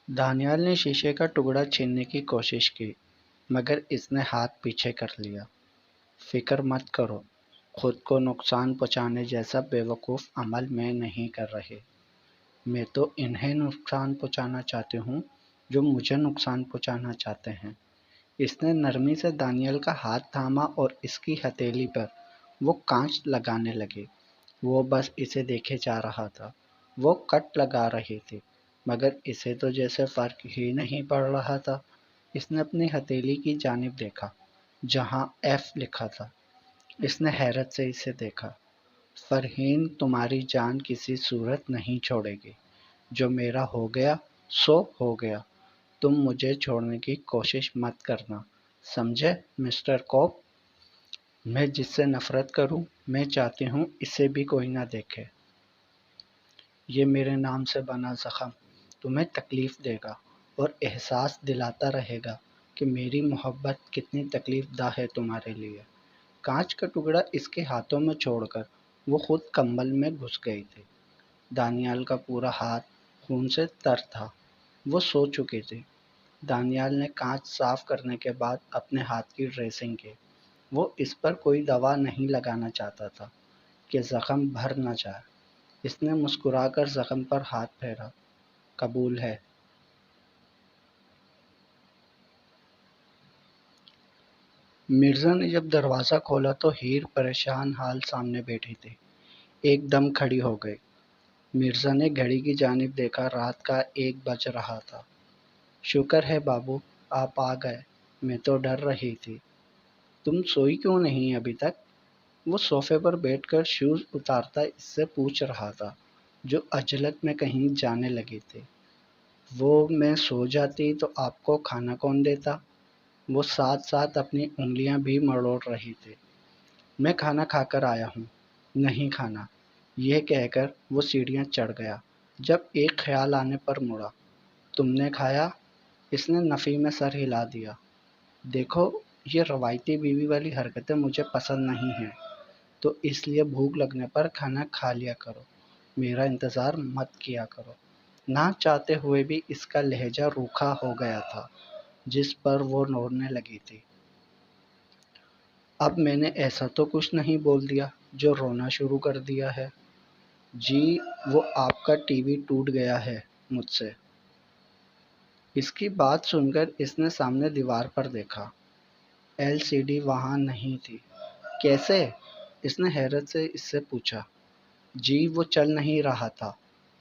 دانیال نے شیشے کا ٹکڑا چھیننے کی کوشش کی مگر اس نے ہاتھ پیچھے کر لیا۔ فکر مت کرو، خود کو نقصان پہنچانے جیسا بیوقوف عمل میں نہیں کر رہے۔ میں تو انہیں نقصان پہنچانا چاہتی ہوں جو مجھے نقصان پہنچانا چاہتے ہیں۔ اس نے نرمی سے دانیال کا ہاتھ تھاما اور اس کی ہتھیلی پر وہ کانچ لگانے لگی۔ وہ بس اسے دیکھے جا رہا تھا۔ وہ کٹ لگا رہی تھی مگر اسے تو جیسے فرق ہی نہیں پڑ رہا تھا۔ اس نے اپنی ہتھیلی کی جانب دیکھا جہاں ایف لکھا تھا۔ اس نے حیرت سے اسے دیکھا۔ فرحین تمہاری جان کسی صورت نہیں چھوڑے گی۔ جو میرا ہو گیا سو ہو گیا۔ تم مجھے چھوڑنے کی کوشش مت کرنا، سمجھے مسٹر کوپ؟ میں جس سے نفرت کروں میں چاہتی ہوں اسے بھی کوئی نہ دیکھے۔ یہ میرے نام سے بنا زخم تمہیں تکلیف دے گا اور احساس دلاتا رہے گا کہ میری محبت کتنی تکلیف دہ ہے تمہارے لیے۔ کانچ کا ٹکڑا اس کے ہاتھوں میں چھوڑ کر وہ خود کمبل میں گھس گئی تھی۔ دانیال کا پورا ہاتھ خون سے تر تھا۔ وہ سو چکی تھی۔ دانیال نے کانچ صاف کرنے کے بعد اپنے ہاتھ کی ڈریسنگ کی۔ وہ اس پر کوئی دوا نہیں لگانا چاہتا تھا کہ زخم بھر نہ جائے۔ اس نے مسکرا کر زخم پر ہاتھ پھیرا۔ قبول ہے۔ مرزا نے جب دروازہ کھولا تو ہیر پریشان حال سامنے بیٹھی تھی۔ ایک دم کھڑی ہو گئی۔ مرزا نے گھڑی کی جانب دیکھا، رات کا 1 بج رہا تھا۔ شکر ہے بابو آپ آ گئے، میں تو ڈر رہی تھی۔ تم سوئی کیوں نہیں ابھی تک؟ وہ صوفے پر بیٹھ کر شوز اتارتا اس سے پوچھ رہا تھا جو عجلت میں کہیں جانے لگی تھی۔ وہ میں سو جاتی تو آپ کو کھانا کون دیتا؟ وہ ساتھ ساتھ اپنی انگلیاں بھی مروڑ رہی تھی۔ میں کھانا کھا کر آیا ہوں۔ نہیں کھانا، یہ کہہ کر وہ سیڑھیاں چڑھ گیا۔ جب ایک خیال آنے پر مڑا۔ تم نے کھایا؟ اس نے نفی میں سر ہلا دیا۔ دیکھو یہ روایتی بیوی والی حرکتیں مجھے پسند نہیں ہیں، تو اس لیے بھوک لگنے پر کھانا کھا لیا کرو، میرا انتظار مت کیا کرو۔ نہ چاہتے ہوئے بھی اس کا لہجہ روکھا ہو گیا تھا جس پر وہ رونے لگی تھی۔ اب میں نے ایسا تو کچھ نہیں بول دیا جو رونا شروع کر دیا ہے؟ جی وہ آپ کا ٹی وی ٹوٹ گیا ہے مجھ سے۔ اس کی بات سن کر اس نے سامنے دیوار پر دیکھا۔ ایل سی ڈی وہاں نہیں تھی۔ کیسے؟ اس نے حیرت سے اس سے پوچھا۔ جی وہ چل نہیں رہا تھا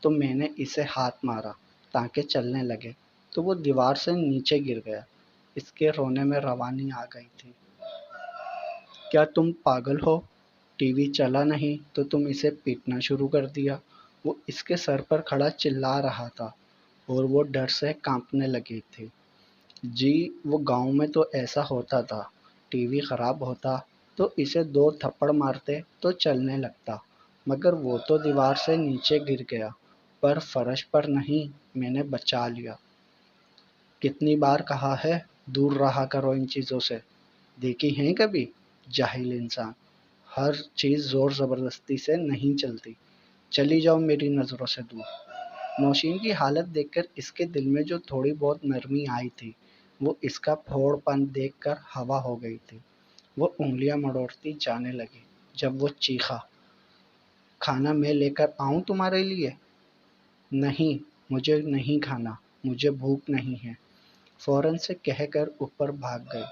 تو میں نے اسے ہاتھ مارا تاکہ چلنے لگے تو وہ دیوار سے نیچے گر گیا۔ اس کے رونے میں روانی آ گئی تھی۔ کیا تم پاگل ہو؟ ٹی وی چلا نہیں تو تم اسے پیٹنا شروع کر دیا۔ وہ اس کے سر پر کھڑا چلا رہا تھا اور وہ ڈر سے کانپنے لگی تھی۔ جی وہ گاؤں میں تو ایسا ہوتا تھا، ٹی وی خراب ہوتا تو اسے 2 تھپڑ مارتے تو چلنے لگتا، مگر وہ تو دیوار سے نیچے گر گیا پر فرش پر نہیں، میں نے بچا لیا۔ کتنی بار کہا ہے دور رہا کرو ان چیزوں سے، دیکھی ہیں کبھی؟ جاہل انسان، ہر چیز زور زبردستی سے نہیں چلتی، چلی جاؤ میری نظروں سے دور۔ نوشین کی حالت دیکھ کر اس کے دل میں جو تھوڑی بہت نرمی آئی تھی وہ اس کا پھوڑ پن دیکھ کر ہوا ہو گئی تھی۔ وہ انگلیاں مڑوڑتی جانے لگی جب وہ چیخا، کھانا میں لے کر آؤں تمہارے لیے؟ نہیں مجھے نہیں کھانا، مجھے بھوک نہیں ہے، فوراً سے کہہ کر اوپر بھاگ گئی۔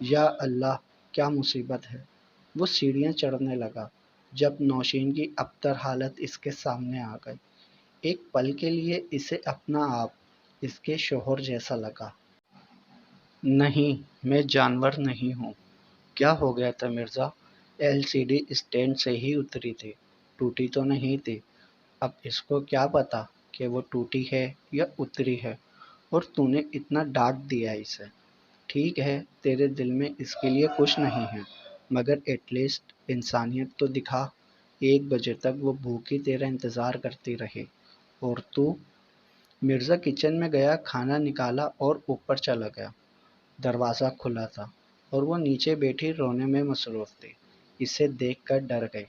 یا اللہ کیا مصیبت ہے! وہ سیڑھیاں چڑھنے لگا جب نوشین کی ابتر حالت اس کے سامنے آ گئی۔ ایک پل کے لیے اسے اپنا آپ اس کے شوہر جیسا لگا۔ نہیں میں جانور نہیں ہوں۔ کیا ہو گیا تھا Mirza? L C D stand سے ہی اتری تھی، ٹوٹی تو نہیں تھی۔ اب اس کو کیا پتا کہ وہ ٹوٹی ہے یا اتری ہے، اور تو نے اتنا ڈانٹ دیا اسے۔ ٹھیک ہے تیرے دل میں اس کے لیے کچھ نہیں ہے، مگر ایٹ لیسٹ انسانیت تو دکھا۔ 1 بجے تک وہ بھوکی تیرا انتظار کرتی رہی اور تو؟ مرزا کچن میں گیا، کھانا نکالا اور اوپر چلا گیا۔ دروازہ کھلا تھا اور وہ نیچے بیٹھی رونے میں مصروف تھی۔ اسے دیکھ کر ڈر گئی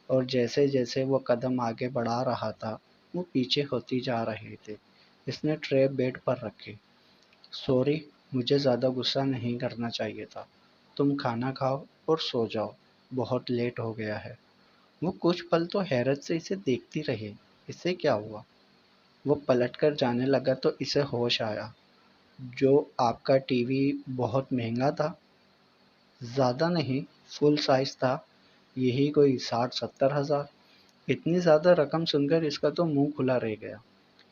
اور جیسے جیسے وہ قدم آگے بڑھا رہا تھا وہ پیچھے ہوتی جا رہی تھی۔ اس نے ٹرے بیڈ پر رکھی۔ سوری، مجھے زیادہ غصہ نہیں کرنا چاہیے تھا۔ تم کھانا کھاؤ اور سو جاؤ، بہت لیٹ ہو گیا ہے۔ وہ کچھ پل تو حیرت سے اسے دیکھتی رہی۔ اسے کیا ہوا؟ وہ پلٹ کر جانے لگا تو اسے ہوش آیا۔ جو آپ کا ٹی وی بہت مہنگا تھا؟ زیادہ نہیں، فل سائز تھا، یہی کوئی 60-70 ہزار۔ اتنی زیادہ رقم سن کر اس کا تو منہ کھلا رہ گیا۔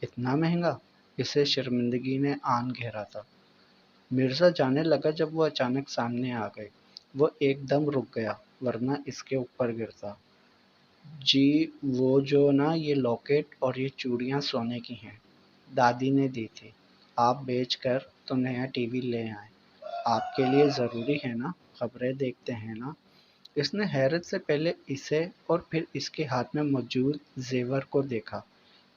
اتنا مہنگا؟ اسے شرمندگی نے آن گھیرا تھا۔ مرزا جانے لگا جب وہ اچانک سامنے آ گئے۔ وہ ایک دم رک گیا ورنہ اس کے اوپر گرتا۔ جی وہ جو نا یہ لاکٹ اور یہ چوڑیاں سونے کی ہیں، دادی نے دی تھی، آپ بیچ کر تو نیا ٹی وی لے آئے۔ آپ کے لیے ضروری ہے نا، خبریں دیکھتے ہیں نا۔ اس نے حیرت سے پہلے اسے اور پھر اس کے ہاتھ میں موجود زیور کو دیکھا۔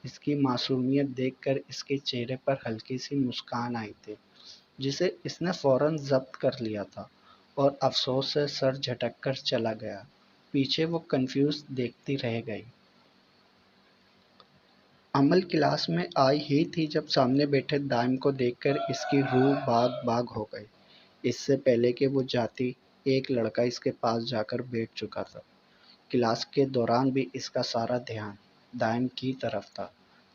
اس کی معصومیت دیکھ کر اس کے چہرے پر ہلکی سی مسکان آئی تھی، جسے اس نے فوراً ضبط کر لیا تھا اور افسوس سے سر جھٹک کر چلا گیا۔ پیچھے وہ کنفیوز دیکھتی رہ گئی۔ عمل کلاس میں آئی ہی تھی جب سامنے بیٹھے دائم کو دیکھ کر اس کی روح باغ باغ ہو گئی۔ اس سے پہلے کہ وہ جاتی، ایک لڑکا اس کے پاس جا کر بیٹھ چکا تھا۔ کلاس کے دوران بھی اس کا سارا دھیان دائم کی طرف تھا،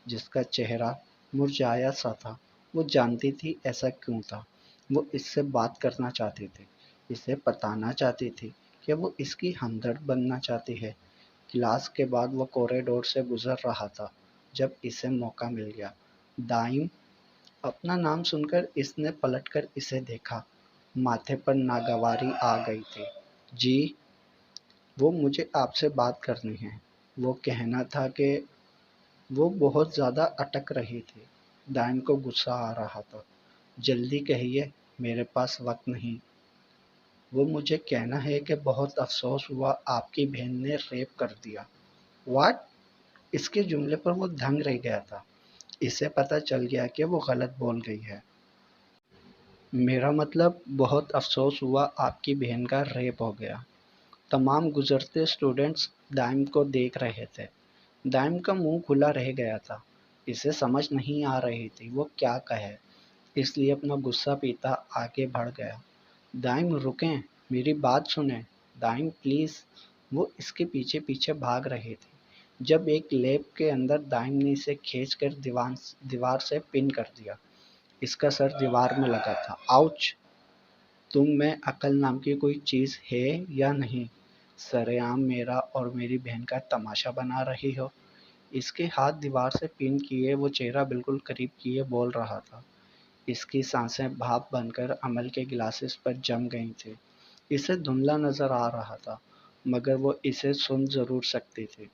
جس کا چہرہ مرجھایا سا تھا۔ وہ جانتی تھی ایسا کیوں تھا۔ وہ اس سے بات کرنا چاہتی تھی، اسے بتانا چاہتی تھی کہ وہ اس کی ہمدرد بننا چاہتی ہے۔ کلاس کے بعد وہ کوریڈور سے گزر رہا تھا جب اسے موقع مل گیا۔ دائم، اپنا نام سن کر اس نے پلٹ کر اسے دیکھا۔ ماتھے پر ناگواری آ گئی تھی۔ جی، وہ مجھے آپ سے بات کرنی ہے۔ وہ کہنا تھا کہ وہ بہت زیادہ اٹک رہی تھی۔ دائم کو غصہ آ رہا تھا۔ جلدی کہیے، میرے پاس وقت نہیں۔ وہ مجھے کہنا ہے کہ بہت افسوس ہوا آپ کی بہن نے ریپ کر دیا۔ واٹ؟ اس کے جملے پر وہ دھنگ رہ گیا تھا۔ اسے پتہ چل گیا کہ وہ غلط بول گئی ہے۔ میرا مطلب بہت افسوس ہوا آپ کی بہن کا ریپ ہو گیا۔ تمام گزرتے اسٹوڈنٹس دائم کو دیکھ رہے تھے۔ دائم کا منہ کھلا رہ گیا تھا۔ اسے سمجھ نہیں آ رہی تھی وہ کیا کہے، اس لیے اپنا غصہ پیتا آگے بڑھ گیا۔ دائم رکیں، میری بات سنیں، دائم پلیز۔ وہ اس کے پیچھے پیچھے بھاگ رہی تھی جب ایک لیب کے اندر دائم نے اسے کھینچ کر دیوار سے پن کر دیا۔ اس کا سر دیوار میں لگا تھا۔ آؤچ! تم میں عقل نام کی کوئی چیز ہے یا نہیں؟ سرے عام میرا اور میری بہن کا تماشا بنا رہی ہو؟ اس کے ہاتھ دیوار سے پن کیے، وہ چہرہ بالکل قریب کیے بول رہا تھا۔ اس کی سانسیں بھاپ بن کر عمل کے گلاسز پر جم گئی تھی۔ اسے دھندلا نظر آ رہا تھا، مگر وہ اسے سن ضرور سکتی تھی۔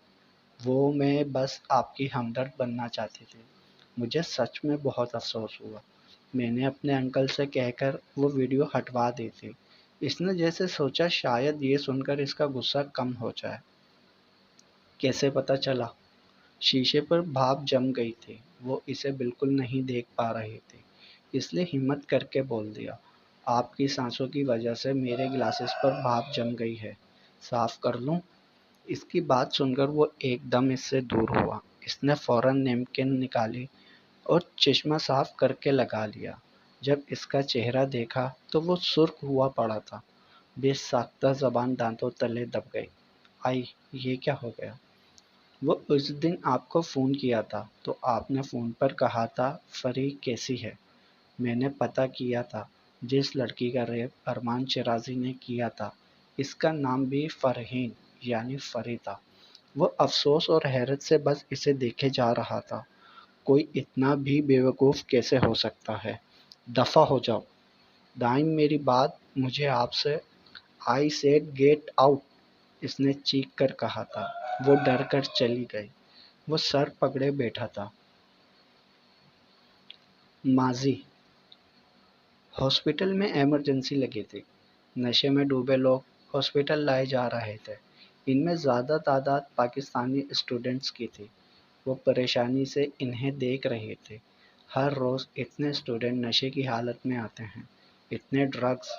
میں بس آپ کی ہمدرد بننا چاہتی تھی۔ مجھے سچ میں بہت افسوس ہوا۔ میں نے اپنے انکل سے کہہ کر وہ ویڈیو ہٹوا دی تھی۔ اس نے جیسے سوچا شاید یہ سن کر اس کا غصہ کم ہو جائے۔ کیسے پتہ چلا؟ شیشے پر بھاپ جم گئی تھی، وہ اسے بالکل نہیں دیکھ پا رہی تھی، اس لیے ہمت کر کے بول دیا، آپ کی سانسوں کی وجہ سے میرے گلاسز پر بھاپ جم گئی ہے، صاف کر لوں؟ اس کی بات سن کر وہ ایک دم اس سے دور ہوا۔ اس نے فوراً نیپکن نکالی اور چشمہ صاف کر کے لگا لیا۔ جب اس کا چہرہ دیکھا تو وہ سرخ ہوا پڑا تھا۔ بے ساختہ زبان دانتوں تلے دب گئی۔ آئی، یہ کیا ہو گیا؟ وہ اس دن آپ کو فون کیا تھا تو آپ نے فون پر کہا تھا فری کیسی ہے؟ میں نے پتہ کیا تھا جس لڑکی کا ریپ ارمان شیرازی نے کیا تھا، اس کا نام بھی فرحین یعنی فری تھا۔ وہ افسوس اور حیرت سے بس اسے دیکھے جا رہا تھا۔ کوئی اتنا بھی بیوقوف کیسے ہو سکتا ہے؟ دفع ہو جاؤ۔ دائم میری بات، مجھے آپ سے آئی سیڈ گیٹ آؤٹ، اس نے چیخ کر کہا تھا۔ وہ ڈر کر چلی گئی۔ وہ سر پکڑے بیٹھا تھا۔ ماضی: ہاسپٹل میں ایمرجنسی لگی تھی۔ نشے میں ڈوبے لوگ ہاسپٹل لائے جا رہے تھے۔ ان میں زیادہ تعداد پاکستانی اسٹوڈنٹس کی تھی۔ وہ پریشانی سے انہیں دیکھ رہے تھے۔ ہر روز اتنے اسٹوڈنٹ نشے کی حالت میں آتے ہیں، اتنے ڈرگس۔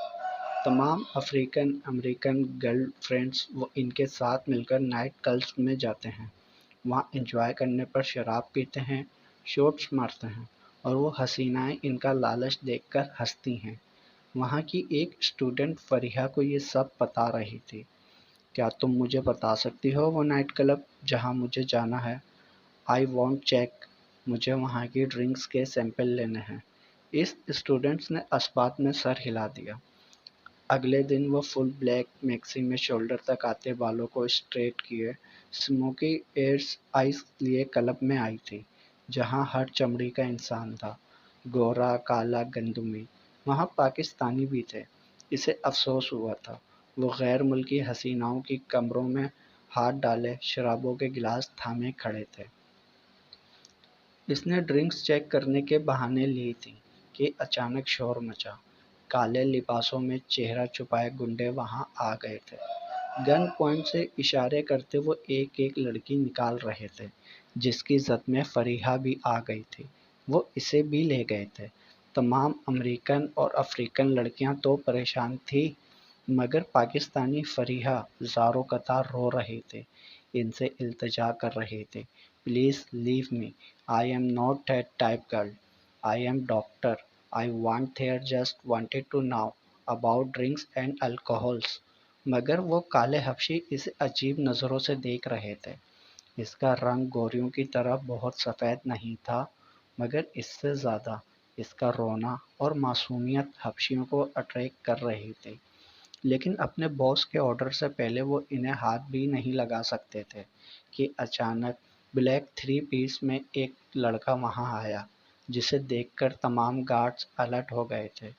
تمام افریقن امریکن گرل فرینڈز وہ ان کے ساتھ مل کر نائٹ کلبز میں جاتے ہیں۔ وہاں انجوائے کرنے پر شراب پیتے ہیں، شاٹس مارتے ہیں اور وہ حسینائیں ان کا لالچ دیکھ کر ہنستی ہیں۔ وہاں کی ایک اسٹوڈنٹ فریحہ کو یہ سب بتا رہی تھی۔ کیا تم مجھے بتا سکتی ہو وہ نائٹ کلب جہاں مجھے جانا ہے؟ آئی وانٹ چیک، مجھے وہاں کی ڈرنکس کے سیمپل لینے ہیں۔ اس اسٹوڈنٹس نے اثبات میں سر ہلا دیا۔ اگلے دن وہ فل بلیک میکسی میں شولڈر تک آتے بالوں کو اسٹریٹ کیے اسموکی ایئرس آئس لیے کلب میں آئی تھی، جہاں ہر چمڑی کا انسان تھا، گورا، کالا، گندمی۔ وہاں پاکستانی بھی تھے۔ اسے افسوس ہوا تھا۔ وہ غیر ملکی حسیناؤں کی کمروں میں ہاتھ ڈالے شرابوں کے گلاس تھامے کھڑے تھے۔ اس نے ڈرنکس چیک کرنے کے بہانے لی تھی کہ اچانک شور مچا۔ کالے لباسوں میں چہرہ چھپائے گنڈے وہاں آ گئے تھے۔ گن پوائنٹ سے اشارے کرتے وہ ایک ایک لڑکی نکال رہے تھے، جس کی زد میں فریحہ بھی آ گئی تھی۔ وہ اسے بھی لے گئے تھے۔ تمام امریکن اور افریقن لڑکیاں تو پریشان تھی، مگر پاکستانی فریحہ زاروں قطار رو رہے تھے، ان سے التجا کر رہے تھے، please leave me, I am not that type girl, I am doctor, I want there just wanted to now about drinks and alcohols. مگر وہ کالے حبشی اسے عجیب نظروں سے دیکھ رہے تھے۔ اس کا رنگ گوریوں کی طرح بہت سفید نہیں تھا، مگر اس سے زیادہ اس کا رونا اور معصومیت حبشیوں کو اٹریکٹ کر رہی تھی۔ لیکن اپنے باس کے آرڈر سے پہلے وہ انہیں ہاتھ بھی نہیں لگا سکتے تھے کہ اچانک بلیک 3 پیس میں ایک لڑکا وہاں آیا، جسے دیکھ کر تمام گارڈز الرٹ ہو گئے تھے۔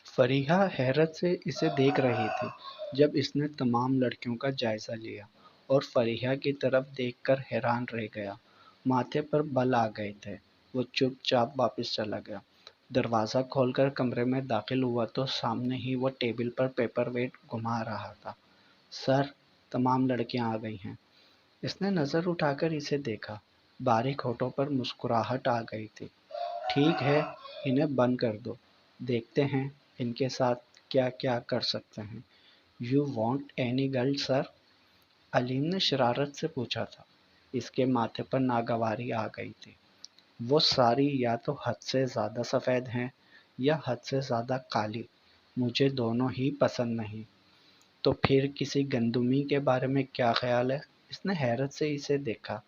فریحہ حیرت سے اسے دیکھ رہی تھی جب اس نے تمام لڑکیوں کا جائزہ لیا، اور فریحہ کی طرف دیکھ کر حیران رہ گیا۔ ماتھے پر بل آ گئے تھے۔ وہ چپ چاپ واپس چلا گیا۔ دروازہ کھول کر کمرے میں داخل ہوا تو سامنے ہی وہ ٹیبل پر پیپر ویٹ گھما رہا تھا۔ سر، تمام لڑکیاں آ گئی ہیں۔ اس نے نظر اٹھا کر اسے دیکھا۔ باریک ہونٹوں پر مسکراہٹ آ گئی تھی۔ ٹھیک ہے، انہیں بند کر دو، دیکھتے ہیں ان کے ساتھ کیا کیا کر سکتے ہیں۔ یو وانٹ اینی گرل سر؟ علیم نے شرارت سے پوچھا تھا۔ اس کے ماتھے پر ناگواری آ گئی تھی۔ وہ ساری یا تو حد سے زیادہ سفید ہیں یا حد سے زیادہ کالی، مجھے دونوں ہی پسند نہیں۔ تو پھر کسی گندمی کے بارے میں کیا خیال ہے؟ اس نے حیرت سے اسے دیکھا۔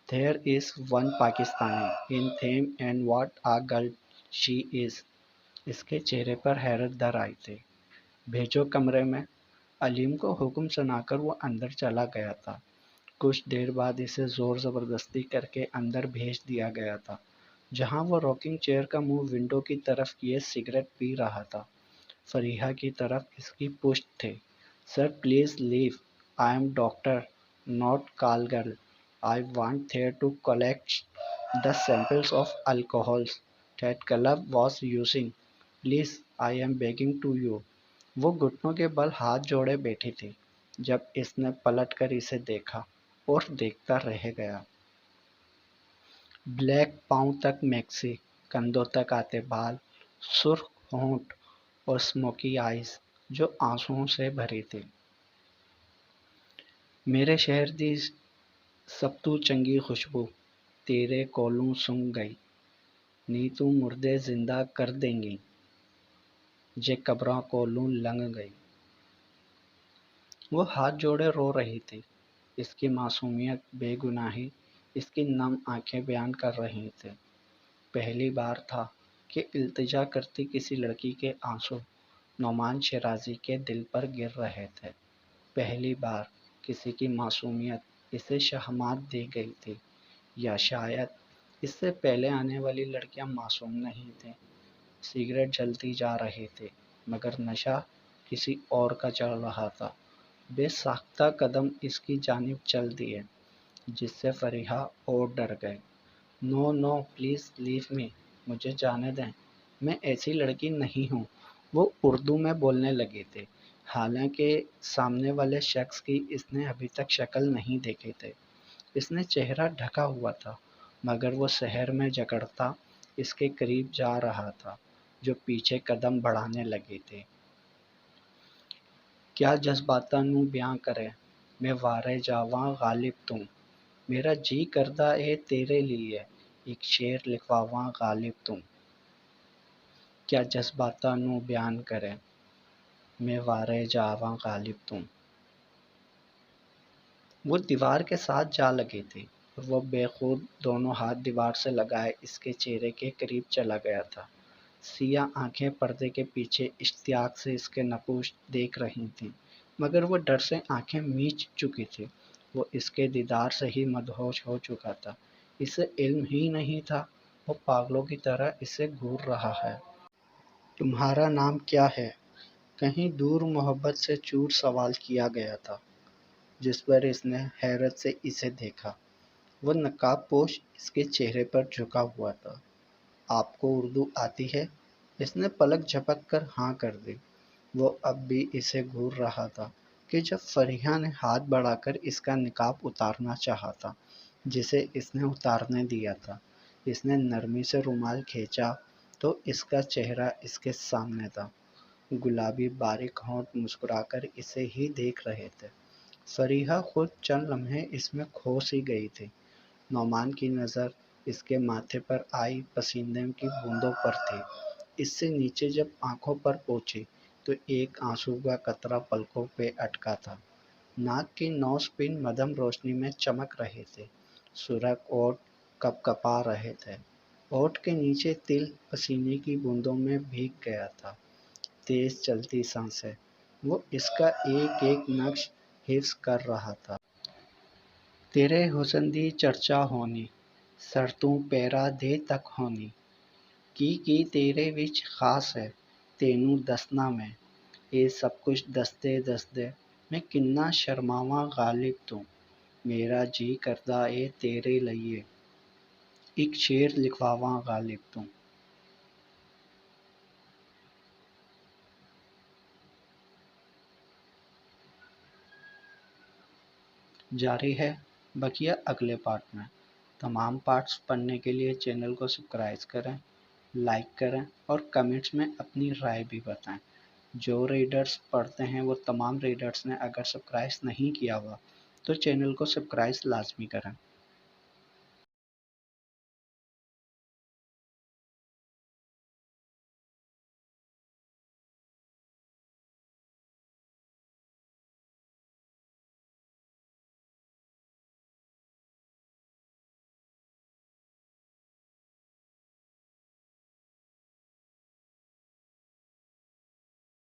There is one Pakistani in theme and what a girl she is۔ اس کے چہرے پر حیرت در آئی تھی۔ بھیجو کمرے میں۔ علیم کو حکم سنا کر وہ اندر چلا گیا تھا۔ کچھ دیر بعد اسے زور زبردستی کر کے اندر بھیج دیا گیا تھا، جہاں وہ راکنگ چیئر کا منہ ونڈو کی طرف کیے سگریٹ پی رہا تھا۔ فریحہ کی طرف اس کی پشت تھی۔ Sir please leave, I am doctor not call girl, I went there to collect the samples of alcohols that club was using. Please, I am begging to you۔ وہ گھٹنوں کے بل ہاتھ جوڑے بیٹھی تھی جب اس نے پلٹ کر اسے دیکھا، اور دیکھتا رہ گیا۔ بلیک پاؤں تک میکسی، کندھوں تک آتے بال، سرخ ہونٹ اور اسموکی آئیز جو آنسوؤں سے بھری تھی۔ میرے شہر دی سب تو چنگی خوشبو تیرے کولوں سنگ گئی، نی تو مردے زندہ کر دیں گی جے قبراں کولوں لنگ گئی۔ وہ ہاتھ جوڑے رو رہی تھی۔ اس کی معصومیت، بے گناہی اس کی نم آنکھیں بیان کر رہی تھیں۔ پہلی بار تھا کہ التجا کرتی کسی لڑکی کے آنسو نعمان شیرازی کے دل پر گر رہے تھے۔ پہلی بار کسی کی معصومیت اسے شہمات دے گئی تھی، یا شاید اس سے پہلے آنے والی لڑکیاں معصوم نہیں تھیں۔ سگریٹ جلتی جا رہی تھی، مگر نشہ کسی اور کا چڑھ رہا تھا۔ بے ساختہ قدم اس کی جانب چل دیے، جس سے فریحہ اور ڈر گئے۔ نو نو پلیز لیو می، مجھے جانے دیں، میں ایسی لڑکی نہیں ہوں۔ وہ اردو میں بولنے لگی تھی، حالانکہ سامنے والے شخص کی اس نے ابھی تک شکل نہیں دیکھی تھی۔ اس نے چہرہ ڈھکا ہوا تھا، مگر وہ شہر میں جکڑتا اس کے قریب جا رہا تھا، جو پیچھے قدم بڑھانے لگی تھی۔ کیا جذباتاں نوں بیاں کرے، میں وارے جاواں غالب توں، میرا جی کردہ اے تیرے لیے، ایک شعر لکھواواں غالب تم، کیا جذباتاں نو بیان کرے میں وارے جاواں غالب تم۔ وہ دیوار کے ساتھ جا لگی تھی اور وہ بے خود دونوں ہاتھ دیوار سے لگائے اس کے چہرے کے قریب چلا گیا تھا۔ سیاہ آنکھیں پردے کے پیچھے اشتیاق سے اس کے نقوش دیکھ رہی تھیں، مگر وہ ڈر سے آنکھیں میچ چکی تھی۔ وہ اس کے دیدار سے ہی مدہوش ہو چکا تھا، اسے علم ہی نہیں تھا، وہ پاگلوں کی طرح اسے گھور رہا ہے۔ تمہارا نام کیا ہے؟ کہیں دور محبت سے چور سوال کیا گیا تھا، جس پر اس نے حیرت سے اسے دیکھا۔ وہ نقاب پوش اس کے چہرے پر جھکا ہوا تھا۔ آپ کو اردو آتی ہے؟ اس نے پلک جھپک کر ہاں کر دی۔ وہ اب بھی اسے گھور رہا تھا کہ جب فریحہ نے ہاتھ بڑھا کر اس کا نقاب اتارنا چاہا تھا، جسے اس نے اتارنے دیا تھا، اس نے نرمی سے رومال کھینچا تو اس کا چہرہ اس کے سامنے تھا۔ گلابی باریک ہونٹ مسکرا کر اسے ہی دیکھ رہے تھے۔ فریحہ خود چند لمحے اس میں کھو سی گئی تھی۔ نعمان کی نظر اس کے ماتھے پر آئی پسینے کی بوندوں پر تھی۔ اس سے نیچے جب آنکھوں پر پہنچی تو ایک آنسو کا قطرہ پلکوں پہ اٹکا تھا۔ ناک کی نوز پن مدھم روشنی میں چمک رہے تھے۔ سرخ ہونٹ کپ کپا رہے تھے۔ ہونٹ کے نیچے تل پسینے کی بوندوں میں بھیگ گیا تھا۔ تیز چلتی سانسیں، وہ اس کا ایک ایک نقش حفظ کر رہا تھا۔ تیرے حسن دی چرچا ہونی، سرتوں پیرا دے تک ہونی، کی تیرے وچ خاص ہے، تینوں دسنا میں، اے سب کچھ دسدے دسدے میں کنا شرماواں غالب توں، میرا جی کردا اے تیرے لئیے، ایک شعر لکھواواں غالب توں۔ جاری ہے بقیہ اگلے پارٹ میں۔ تمام پارٹس پڑھنے کے لیے چینل کو سبسکرائب کریں، لائک کریں اور کمنٹس میں اپنی رائے بھی بتائیں۔ جو ریڈرز پڑھتے ہیں وہ تمام ریڈرز نے اگر سبسکرائب نہیں کیا ہوا تو چینل کو سبسکرائب لازمی کریں۔